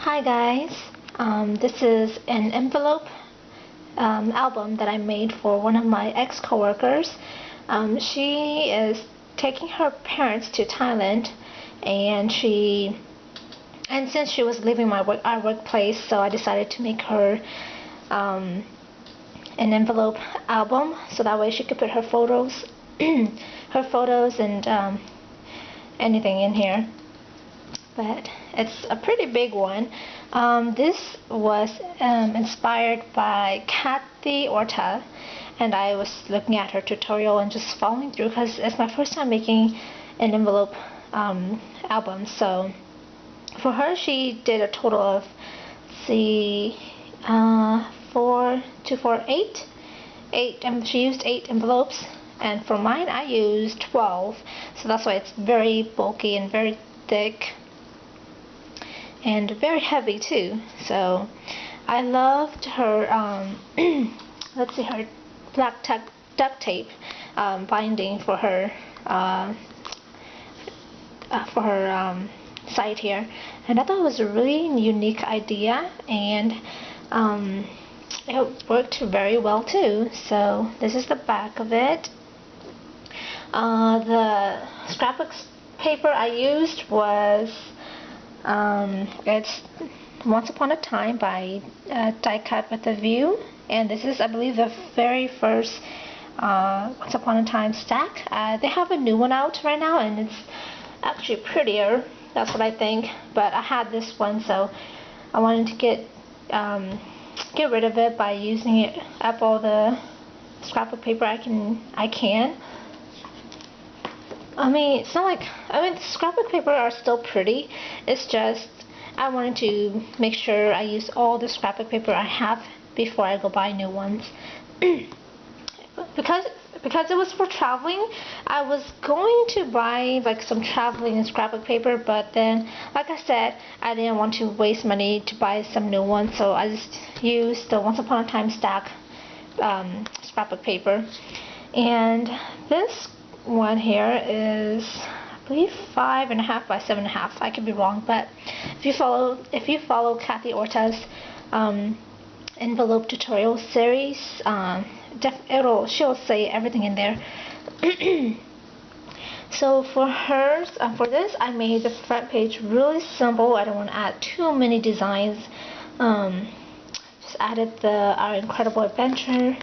Hi guys, this is an envelope album that I made for one of my ex-coworkers. She is taking her parents to Thailand, and since she was leaving our workplace, so I decided to make her an envelope album so that way she could put her photos and anything in here. But it's a pretty big one. This was inspired by Kathy Orta, and I was looking at her tutorial and just following through because it's my first time making an envelope album. So for her, she did a total of, let's see, 8, and she used 8 envelopes, and for mine I used 12, so that's why it's very bulky and very thick and very heavy too. So I loved her let's see, her black duct tape binding for her side here, and I thought it was a really unique idea, and it worked very well too. So this is the back of it. The scrapbook paper I used was it's Once Upon a Time by Die Cut with a View, and this is, I believe, the very first Once Upon a Time stack. They have a new one out right now, and it's actually prettier. That's what I think. But I had this one, so I wanted to get rid of it by using up all the scrapbook paper I can. I mean, it's not like, the scrapbook paper are still pretty. It's just I wanted to make sure I use all the scrapbook paper I have before I go buy new ones. Because it was for traveling, I was going to buy like some traveling scrapbook paper, but then, like I said, I didn't want to waste money to buy some new ones, so I just used the Once Upon a Time stack scrapbook paper. And this one here is, I believe, 5.5 by 7.5. I could be wrong, but if you follow Kathy Orta's envelope tutorial series, she'll say everything in there. So for this, I made the front page really simple. I don't want to add too many designs. Just added our incredible adventure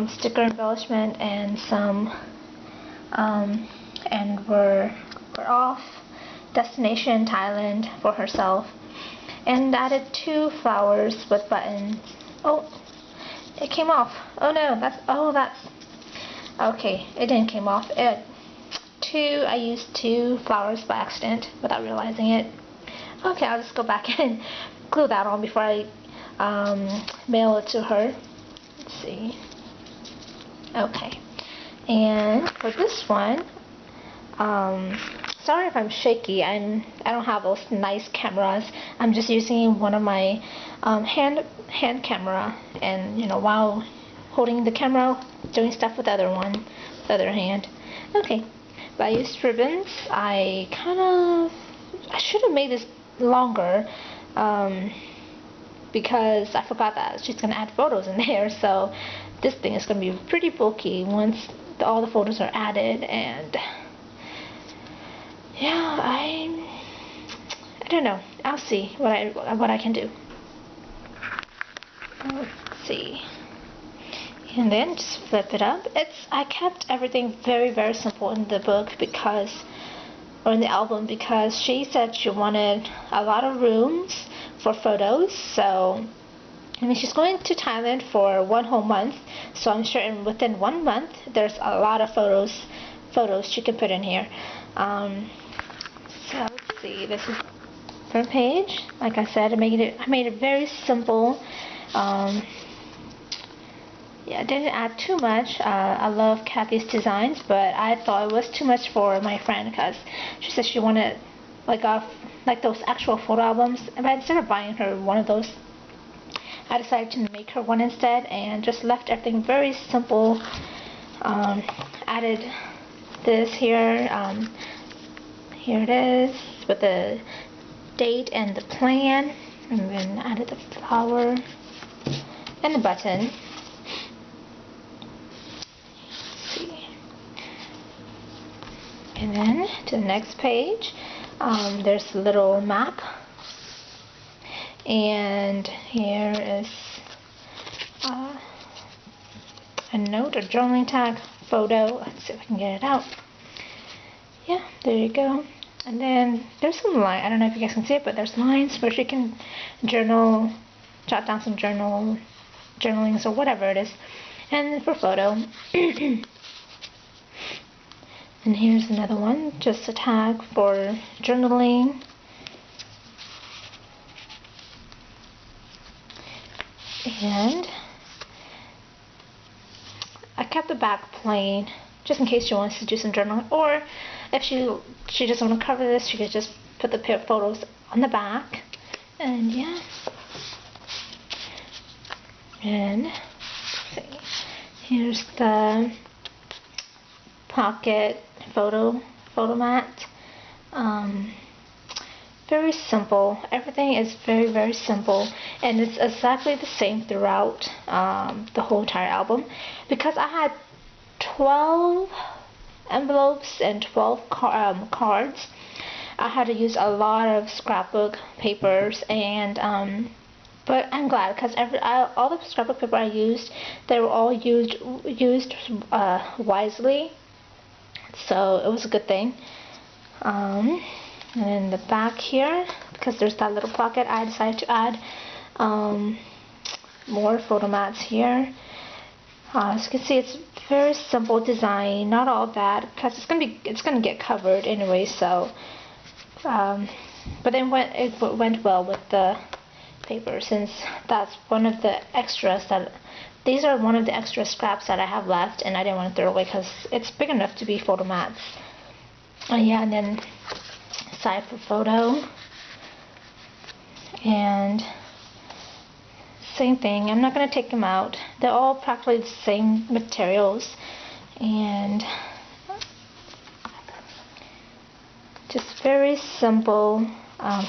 sticker embellishment and some. And we're off, destination Thailand for herself, and added 2 flowers with buttons. Oh, it came off. Oh no, that's okay, it didn't came off. I used 2 flowers by accident without realizing it. Okay, I'll just go back and glue that on before I mail it to her. Let's see. Okay. And for this one, sorry if I'm shaky. I don't have those nice cameras. I'm just using one of my hand camera, and while holding the camera, doing stuff with the other hand. Okay, but I used ribbons. I should have made this longer because I forgot that she's gonna add photos in there. So this thing is gonna be pretty bulky once all the photos are added, and yeah, I don't know. I'll see what I can do. Let's see, and then just flip it up. I kept everything very, very simple in the book in the album, because she said she wanted a lot of rooms for photos. So she's going to Thailand for 1 whole month, so I'm sure within 1 month there's a lot of photos she can put in here. So let's see, this is front page. Like I said, I made it very simple. Yeah, I didn't add too much. I love Kathy's designs, but I thought it was too much for my friend because she said she wanted like those actual photo albums. But instead of buying her one of those, I decided to make her one instead, and just left everything very simple. Added this here. Here it is with the date and the plan. And then added the flower and the button. Let's see. And then to the next page, there's a little map. And here is a note, a journaling tag, photo. Let's see if I can get it out. Yeah, there you go. And then there's some line. I don't know if you guys can see it, but there's lines where you can journal, jot down some journalings or whatever it is. And for photo. And here's another one, just a tag for journaling. And I kept the back plain just in case she wants to do some journaling, or if she doesn't want to cover this, she could just put the photos on the back. And yeah, and let's see, here's the pocket photo mat. Very simple. Everything is very, very simple, and it's exactly the same throughout the whole entire album, because I had 12 envelopes and 12 cards. I had to use a lot of scrapbook papers, and but I'm glad, because all the scrapbook paper I used, they were all used wisely, so it was a good thing. And in the back here, because there's that little pocket, I decided to add more photo mats here. As you can see, it's very simple design, not all bad, because it's gonna get covered anyway. So, but then it went well with the paper, since that's one of the extras that. These are one of the extra scraps that I have left, and I didn't want to throw away because it's big enough to be photo mats. Yeah, and then side for photo, and same thing. I'm not going to take them out. They're all practically the same materials, and just very simple.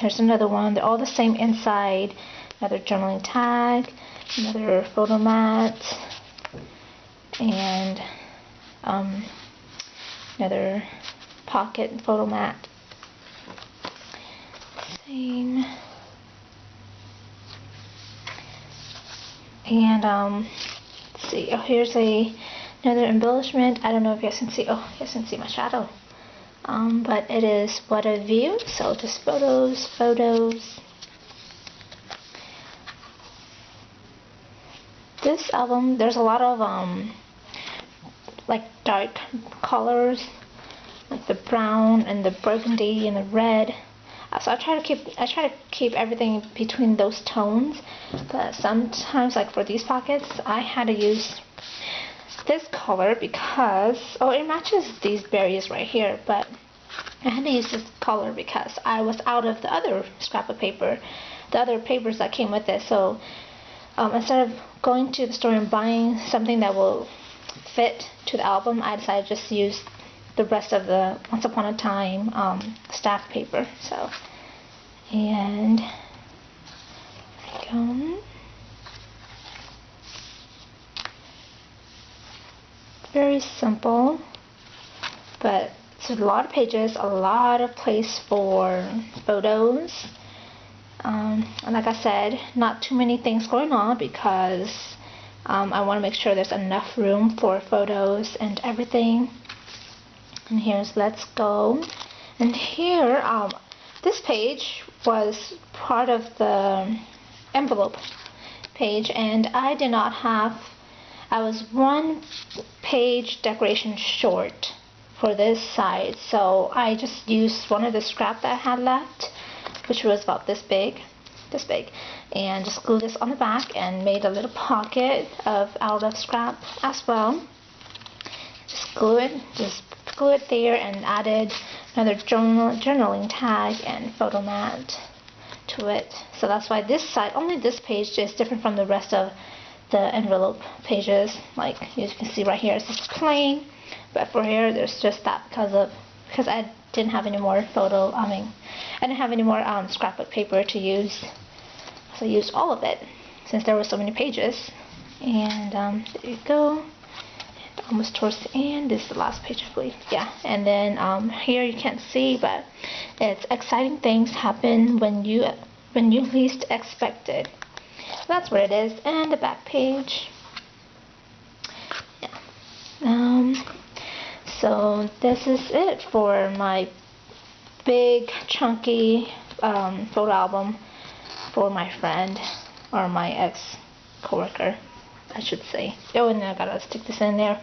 Here's another one. They're all the same inside. Another journaling tag, another photo mat, and another pocket photo mat. Same. And let's see. Oh, here's another embellishment. I don't know if you guys can see. Oh, you guys can see my shadow. But it is what a view. So just photos, photos. This album, there's a lot of like dark colors, like the brown and the burgundy and the red. So I try to keep everything between those tones. But sometimes, like for these pockets, I had to use this color because it matches these berries right here. But I had to use this color because I was out of the other scrapbook paper, the other papers that came with it. So instead of going to the store and buying something that will fit to the album, I decided to just use the rest of the Once Upon a Time staff paper. So, and there we go. Very simple, but it's a lot of pages, a lot of place for photos. And like I said, not too many things going on because I want to make sure there's enough room for photos and everything. And here's Let's Go. And here, this page was part of the envelope page, and I did not have, I was one page decoration short for this side, so I just used one of the scrap that I had left, which was about this big, and just glued this on the back and made a little pocket out of scrap as well. Just glue it there, and added another journaling tag and photo mat to it. So that's why this side, only this page, is different from the rest of the envelope pages. Like you can see right here, it's just plain, but for here there's just that because I didn't have any more I didn't have any more scrapbook paper to use. So I used all of it since there were so many pages. And there you go. Almost towards the end. This is the last page, I believe. Yeah. And then here you can't see, but it's exciting things happen when you least expect it. That's what it is. And the back page. Yeah. So this is it for my big chunky photo album for my friend, or my ex-coworker, I should say. Oh, and I gotta stick this in there.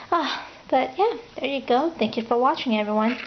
But yeah, there you go. Thank you for watching, everyone.